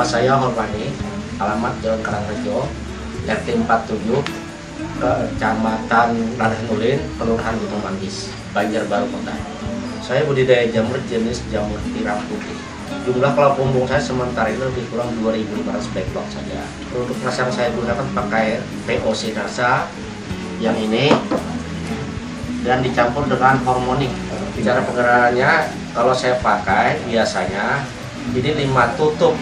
Nama saya Hormani, alamat Jalan Karangrejo, RT 47, Kecamatan Ranah-Nulin, Kelurahan Gunung Manggis, Banjarbaru Kota. Saya budidaya jamur jenis jamur tiram putih. Jumlah kalau kumbung saya sementara ini lebih kurang 2.500 backlog saja. Produk nasa yang saya gunakan pakai VOC nasa yang ini dan dicampur dengan hormonik. Cara penggerakannya kalau saya pakai biasanya ini 5 tutup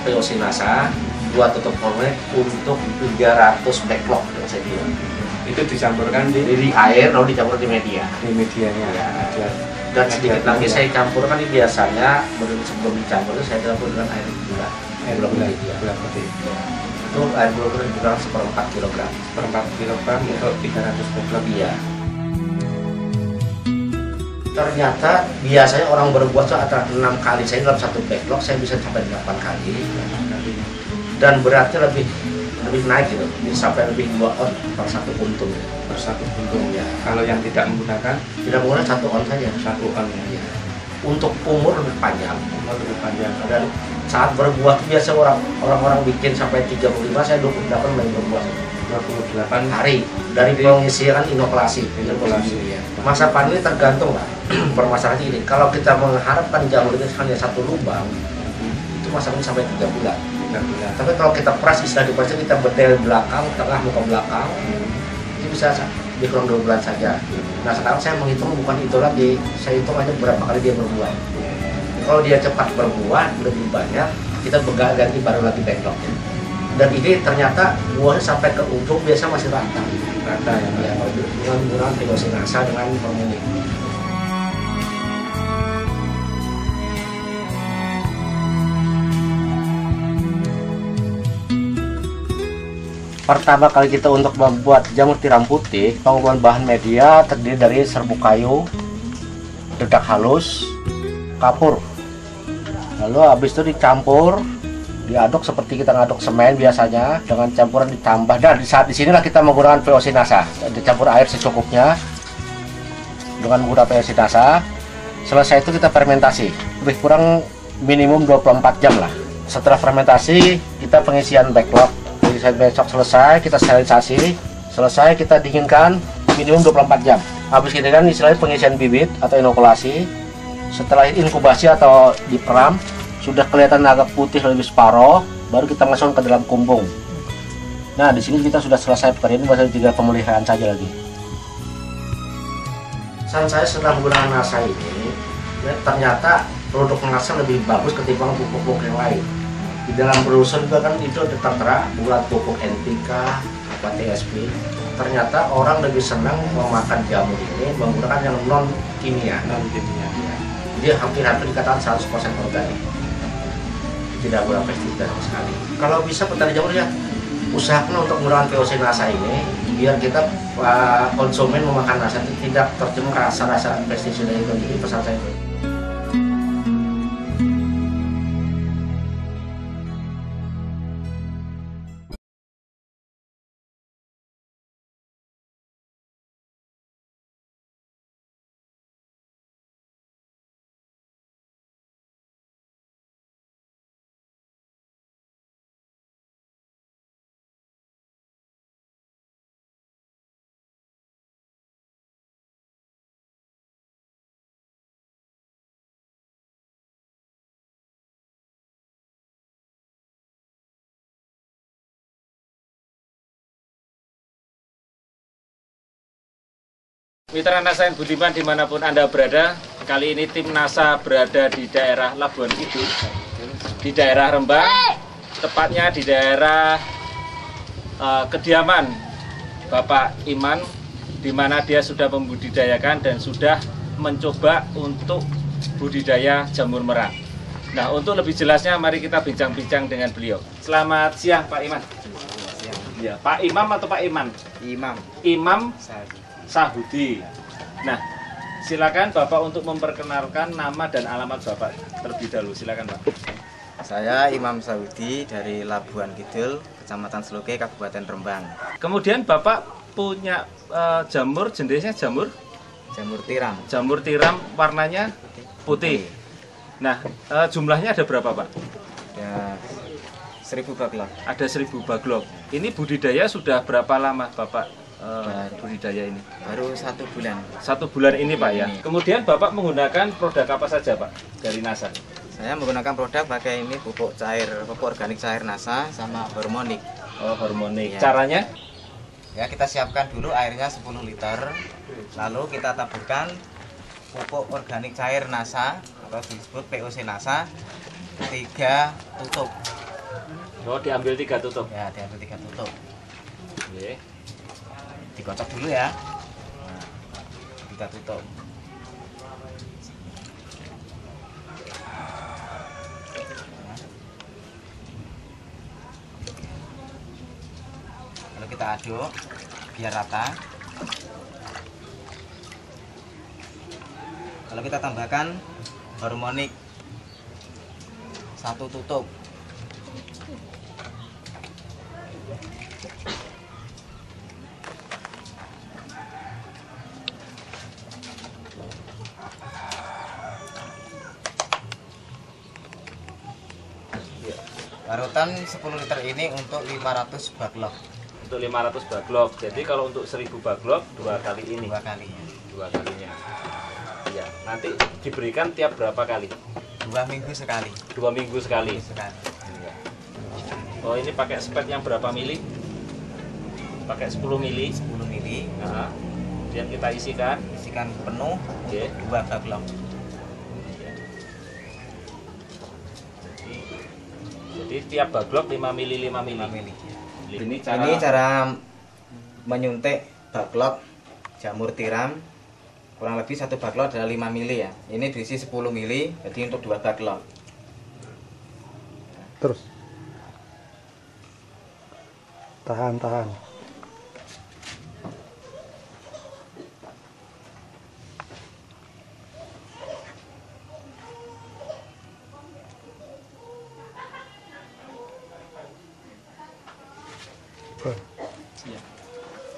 VOC nasa, 2 tutup hormonik untuk 300 backlog yang saya bilang. Itu dicampurkan di air lalu dicampur di media. Di medianya ya. Dan sedikit lagi saya campurkan ini biasanya sebelum dicampur itu saya campur dengan air gula. Gula putih. Itu air gula kurang 1/4 kilogram. 1/4 kilogram untuk 300 backlog. Iya. Ternyata biasanya orang berbuah itu antara 6 kali, saya dalam satu backlog saya bisa sampai 8 kali. Dan beratnya lebih naik gitu, bisa sampai lebih 2 on per satu puntung. Per satu puntung ya. Kalau yang tidak menggunakan 1 on saja. 1 on ya. Untuk umur lebih panjang. Dan saat berbuah biasa orang-orang bikin sampai 35, saya 28 main berbuah. 28 hari dari pengisian inokulasi. Ya. Masa panen ini tergantung lah. Permasalahan ini kalau kita mengharapkan jamur itu hanya 1 lubang, itu masa panen sampai 3 bulan. Tapi kalau kita peras istilah di pasar, kita betel belakang, tengah, muka belakang, itu bisa lebih kurang 2 bulan saja. Nah sekarang saya menghitung bukan itu lagi, saya hitung aja berapa kali dia berbuah. Kalau dia cepat berbuah lebih banyak, kita ganti baru lagi backlog. Dan ini ternyata buahnya sampai ke ujung biasa masih rata ya, dengan menggunakan VOC nasa dengan hormonik. Pertama kali kita untuk membuat jamur tiram putih, pengumpulan bahan media terdiri dari serbuk kayu, dedak halus, kapur. Lalu habis itu dicampur, diaduk seperti kita ngaduk semen biasanya dengan campuran ditambah. Dan di saat disinilah kita menggunakan VOC nasa, dicampur air secukupnya dengan menggunakan VOC nasa. Selesai itu kita fermentasi, lebih kurang minimum 24 jam lah. Setelah fermentasi kita pengisian backlog. Besok selesai kita sterilisasi, selesai kita dinginkan minimum 24 jam. Habis itu kan istilahnya pengisian bibit atau inokulasi. Setelah inkubasi atau diperam, sudah kelihatan agak putih lebih separoh, baru kita masukkan ke dalam kumbung. Nah, di sini kita sudah selesai pekerjaan, ini masih tinggal pemeliharaan saja lagi. Saat saya setelah menggunakan nasa ini, ya, ternyata produk nasa lebih bagus ketimbang pupuk-pupuk yang lain. Di dalam brosur juga kan itu tertera buat pupuk NPK, apa TSP. Ternyata orang lebih senang memakan jamur ini menggunakan yang non kimia. Dia hampir dikatakan 100% organik. Tidak guna pestisida sama sekali. Kalau bisa petani jamur ya usahakan untuk menggunakan VOC nasa ini biar kita konsumen memakan nasa itu tidak tercemar rasa-rasa pestisida itu. Jadi pesan saya itu. Mitra Nasa Budiman dimanapun Anda berada, kali ini tim NASA berada di daerah Labuan Kidul, di daerah Rembang, tepatnya di daerah kediaman Bapak Iman, di mana dia sudah membudidayakan dan sudah mencoba untuk budidaya jamur merang. Nah, untuk lebih jelasnya mari kita bincang-bincang dengan beliau. Selamat siang Pak Iman. Ya, Pak Imam atau Pak Iman? Imam. Imam Sahudi. Nah, silakan Bapak untuk memperkenalkan nama dan alamat Bapak terlebih dahulu. Silakan Pak. Saya Imam Sahudi dari Labuan Kidul, Kecamatan Seloge, Kabupaten Rembang. Kemudian Bapak punya jamur, jenisnya jamur tiram. Jamur tiram warnanya putih. Nah, jumlahnya ada berapa Pak? Ya, 1000 baglok. Ada 1000 baglok. Ini budidaya sudah berapa lama Bapak budidaya ini? Baru 1 bulan. 1 bulan ini Pak ya. Kemudian Bapak menggunakan produk apa saja Pak dari NASA? Saya menggunakan produk pakai ini pupuk organik cair NASA sama hormonik. Oh, hormonik. Ya. Caranya? Ya, kita siapkan dulu airnya 10 liter. Lalu kita taburkan pupuk organik cair NASA atau disebut POC NASA 3 tutup. Oh, diambil 3 tutup. Ya, diambil 3 tutup. Oke. Dikocok dulu ya. Nah, 3 tutup. Lalu kita aduk biar rata. Lalu kita tambahkan hormonik 1 tutup. Larutan 10 liter ini untuk 500 baglok. Untuk 500 baglok. Jadi kalau untuk 1000 baglok 2 kali ini. 2 kali. 2 kalinya. Ya, nanti diberikan tiap berapa kali? 2 minggu sekali. 2 minggu sekali. Sekali. Oh, ini pakai spet yang berapa mili? Pakai 10 mili. 10 mili. Nah, kemudian kita isikan. Isikan penuh. Oke. 2 baglok. Jadi tiap baglok 5 mili 5 mili. 5 mili. Ini Ini cara menyuntik baglok jamur tiram. Kurang lebih 1 baglok adalah 5 mili ya. Ini berisi 10 mili, jadi untuk 2 baglok. Terus tahan.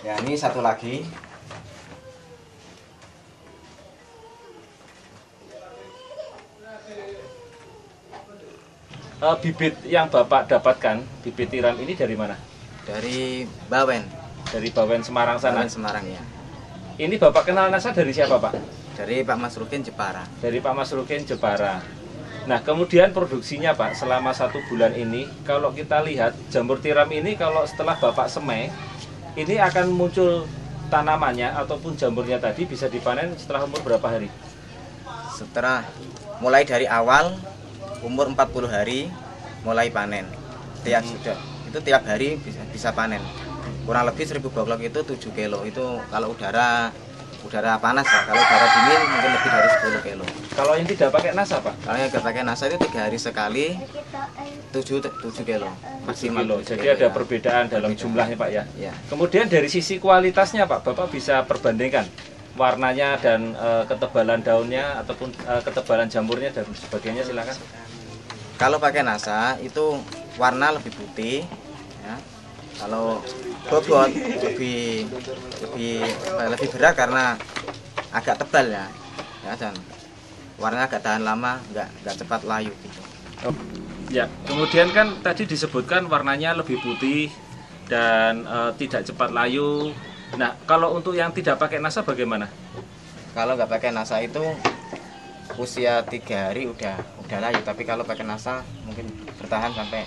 Ya, ini satu lagi. Bibit yang Bapak dapatkan, bibit tiram ini dari mana? Dari Bawen. Dari Bawen Semarang sana. Bawen Semarang ya. Ini Bapak kenal NASA dari siapa Pak? Dari Pak Mas Rukin Jepara. Dari Pak Mas Rukin Jepara. Nah, kemudian produksinya Pak selama 1 bulan ini, kalau kita lihat jamur tiram ini kalau setelah Bapak semai, ini akan muncul tanamannya ataupun jamurnya tadi bisa dipanen setelah umur berapa hari? Setelah mulai dari awal umur 40 hari mulai panen. Tiap hari bisa panen. Kurang lebih 1000 baglok itu 7 kilo. Itu kalau udara panas ya. Kalau udara dingin mungkin lebih dari 10 kilo. Kalau yang tidak pakai NASA Pak? Kalau yang nggak pakai NASA itu 3 hari sekali 7 kilo maksimal. Jadi ada perbedaan dalam jumlahnya Pak ya. Ya. Kemudian dari sisi kualitasnya Pak, Bapak bisa perbandingkan warnanya dan ketebalan daunnya ataupun ketebalan jamurnya dan sebagainya, silakan. Kalau pakai NASA itu warna lebih putih ya. Kalau bobot lebih berat karena agak tebal ya. Ya, dan warnanya agak tahan lama, nggak cepat layu gitu. Ya, kemudian kan tadi disebutkan warnanya lebih putih dan tidak cepat layu. Nah, kalau untuk yang tidak pakai NASA bagaimana? Kalau nggak pakai NASA itu usia 3 hari udah layu, tapi kalau pakai NASA mungkin bertahan sampai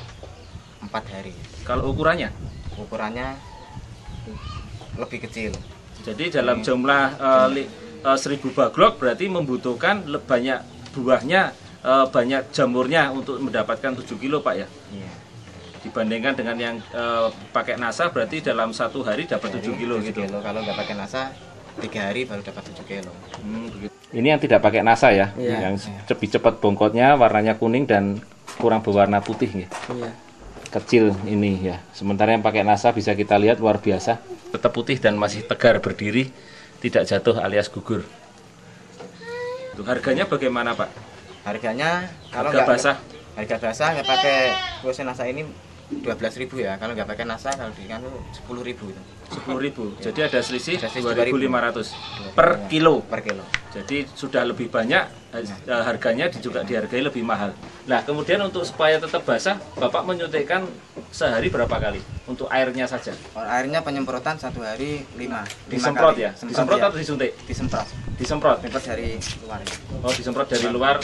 4 hari. Kalau ukurannya? Ukurannya lebih kecil. Jadi dalam jumlah 1000 baglok berarti membutuhkan banyak buahnya, banyak jamurnya untuk mendapatkan 7 kilo Pak ya? Iya. Dibandingkan dengan yang pakai NASA berarti dalam 1 hari dapat 7 kilo gitu. Kalau nggak pakai NASA 3 hari baru dapat 7 kilo. Ini yang tidak pakai NASA ya, Iya. yang lebih cepat bongkotnya, warnanya kuning dan kurang berwarna putih nih. Iya. Kecil ini ya. Sementara yang pakai NASA bisa kita lihat luar biasa, tetap putih dan masih tegar berdiri, tidak jatuh alias gugur. Untuk harganya bagaimana Pak? Harganya kalau Harga basah? Harga basah nggak pakai POC NASA ini 12.000 ya. Kalau nggak pakai NASA kalau di kan 10.000 itu. 10.000. Jadi ada selisih Ada selisih 2.500 per kilo. Per kilo. Jadi sudah lebih banyak harganya juga dihargai lebih mahal. Nah, kemudian untuk supaya tetap basah, Bapak menyuntikkan sehari berapa kali untuk airnya saja? Airnya penyemprotan 1 hari 5 Disemprot kali. ya? Disemprot ya. atau disuntik? Disemprot. Disemprot. Disemprot dari luar. Oh, disemprot dari luar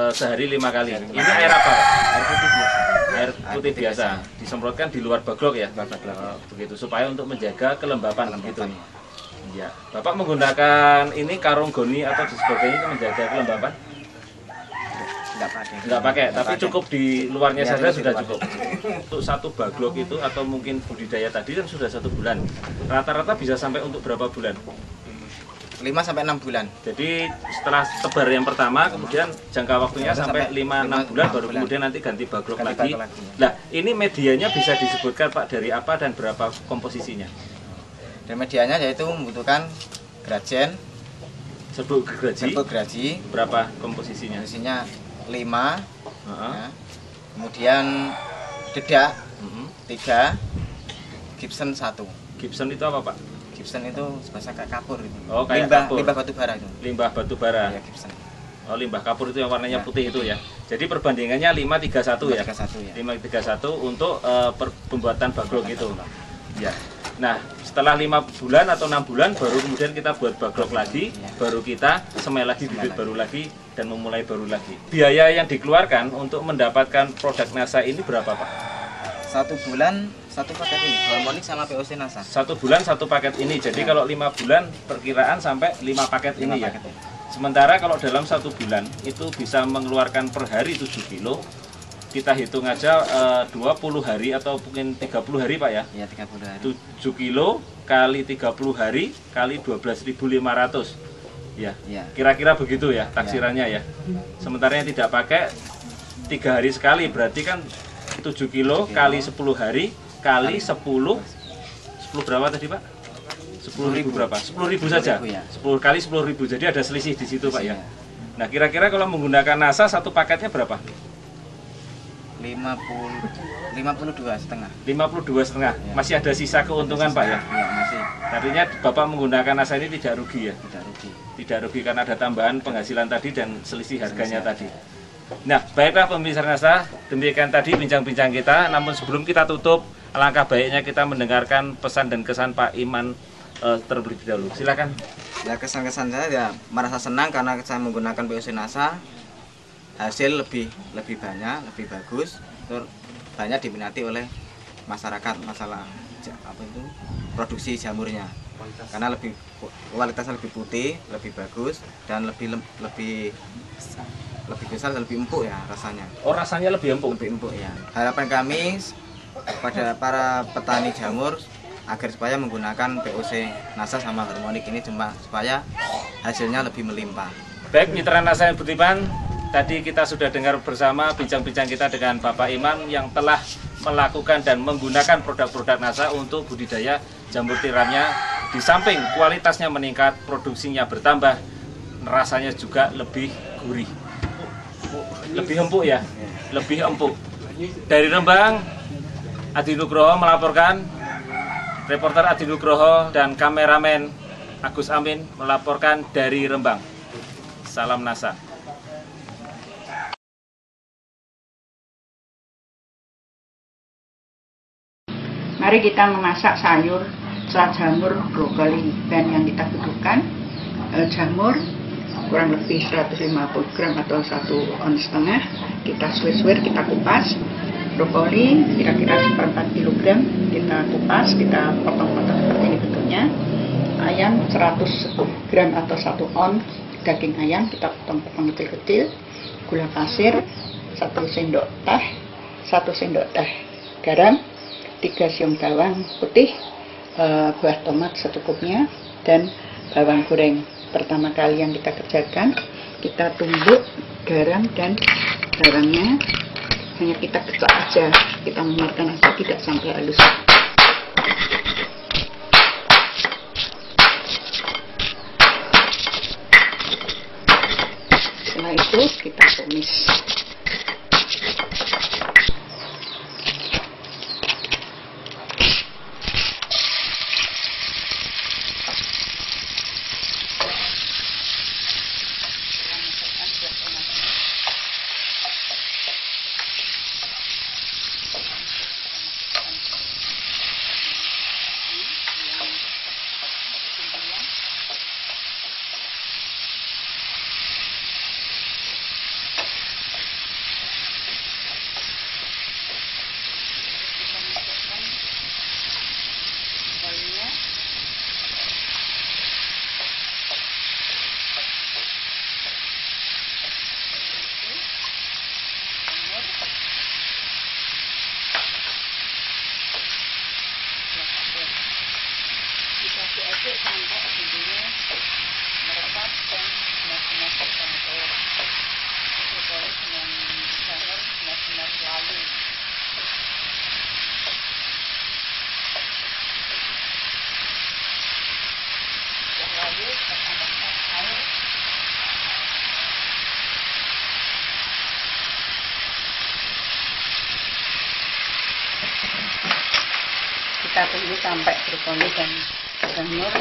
sehari 5 kali. Ini air apa? Air putih biasa. Air putih biasa. Disemprotkan di luar baglok ya? Baglok. Begitu supaya untuk menjaga kelembapan gitu. Ya, Bapak menggunakan ini karung goni atau sebagainya itu menjaga kelembapan? Enggak pakai, tapi cukup di luarnya Ya, saja cukup sudah di cukup. Untuk satu baglok itu atau mungkin budidaya tadi kan sudah 1 bulan. Rata-rata bisa sampai untuk berapa bulan? 5 sampai 6 bulan. Jadi setelah tebar yang pertama, kemudian jangka waktunya sampai 5-6 bulan, baru kemudian nanti ganti baglok lagi. Nah, ini medianya bisa disebutkan Pak dari apa dan berapa komposisinya? Dan medianya yaitu membutuhkan grajen, Serbuk gergaji, berapa komposisinya? isinya 5, Heeh. ya. Kemudian dedak 3, Gibson 1. Gibson itu apa Pak? Gibson itu bahasa kayak kapur itu. Oh, kayak kapur. Limbah batu bara itu. Limbah batu bara. Ya, Gibson. Oh, limbah kapur itu yang warnanya Ya. putih itu ya. Jadi perbandingannya 5-3-1 ya. 531 ya. 5-3-1 untuk pembuatan baglok itu. Ya. Nah, setelah 5 bulan atau 6 bulan baru kemudian kita buat baglok lagi, baru kita semai lagi bibit baru lagi dan memulai baru lagi. Biaya yang dikeluarkan untuk mendapatkan produk NASA ini berapa Pak? 1 bulan 1 paket ini, harmonik sama POC NASA. 1 bulan 1 paket ini. Jadi kalau 5 bulan perkiraan sampai 5 paket ini ya. Sementara kalau dalam 1 bulan itu bisa mengeluarkan per hari 7 kilo. Kita hitung aja 20 hari atau mungkin 30 hari Pak ya. Iya, 30 hari. 7 kilo kali 30 hari kali 12.500. Ya. Iya. Kira-kira begitu ya taksirannya ya. Sementara yang tidak pakai 3 hari sekali berarti kan 7 kilo kali 10 hari kali 10 berapa tadi Pak? 10.000 berapa? 10.000 saja. 10.000 ya. 10 kali 10.000. Jadi ada selisih di situ Pak ya. Nah, kira-kira kalau menggunakan NASA satu paketnya berapa? 52,5. 52,5. Ya. Masih ada sisa keuntungan Pak ya. Iya, masih Artinya Bapak menggunakan NASA ini tidak rugi ya. tidak rugi. Tidak rugi karena ada tambahan penghasilan tadi dan selisih harganya tadi. Nah, baiklah pemirsa NASA, demikian tadi bincang-bincang kita. Namun sebelum kita tutup, alangkah baiknya kita mendengarkan pesan dan kesan Pak Iman terlebih dahulu. Silakan. Ya, kesan-kesan saya ya merasa senang karena saya menggunakan POC NASA. Hasil lebih banyak, lebih bagus, terus banyak diminati oleh masyarakat masalah apa itu produksi jamurnya. Karena kualitasnya lebih putih, lebih bagus dan lebih besar dan lebih empuk ya rasanya. Oh, rasanya lebih empuk. Lebih empuk ya. Harapan kami pada para petani jamur agar supaya menggunakan POC NASA sama harmonik ini cuma supaya hasilnya lebih melimpah. Baik, mitra NASA yang budiman, tadi kita sudah dengar bersama bincang-bincang kita dengan Bapak Iman yang telah melakukan dan menggunakan produk-produk NASA untuk budidaya jamur tiramnya. Di samping kualitasnya meningkat, produksinya bertambah, rasanya juga lebih gurih. Lebih empuk ya, lebih empuk. Dari Rembang, Adi Nugroho melaporkan, reporter Adi Nugroho dan kameramen Agus Amin melaporkan dari Rembang. Salam NASA. Mari kita memasak sayur, serat jamur, brokoli, dan yang kita butuhkan jamur kurang lebih 150 gram atau 1,5 ons. Kita suwir-suwir, kita kupas. Brokoli kira-kira 4 kg kita kupas, kita potong-potong seperti ini bentuknya. Ayam 100 gram atau 1 ons daging ayam kita potong-potong kecil-kecil. Gula pasir 1 sendok teh, garam 3 siung bawang putih, buah tomat secukupnya, dan bawang goreng. Pertama kali yang kita kerjakan, kita tumbuk garam dan bawangnya, hanya kita kecak aja, kita memarkan aja, tidak sampai halus. Setelah itu kita tumis. Kita tunggu sampai brokoli dan jamur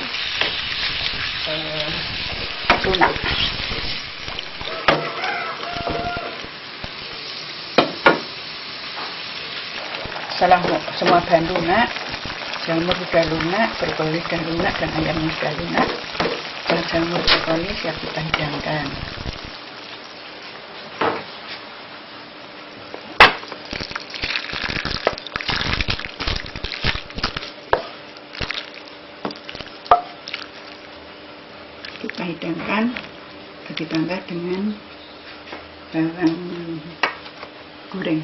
lunak. Setelah semua bahan lunak, jamur sudah lunak, brokoli sudah lunak, dan ayamnya sudah lunak, dan jamur brokoli siap kita hidangkan. Kita hidangkan, ditambah dengan bawang goreng.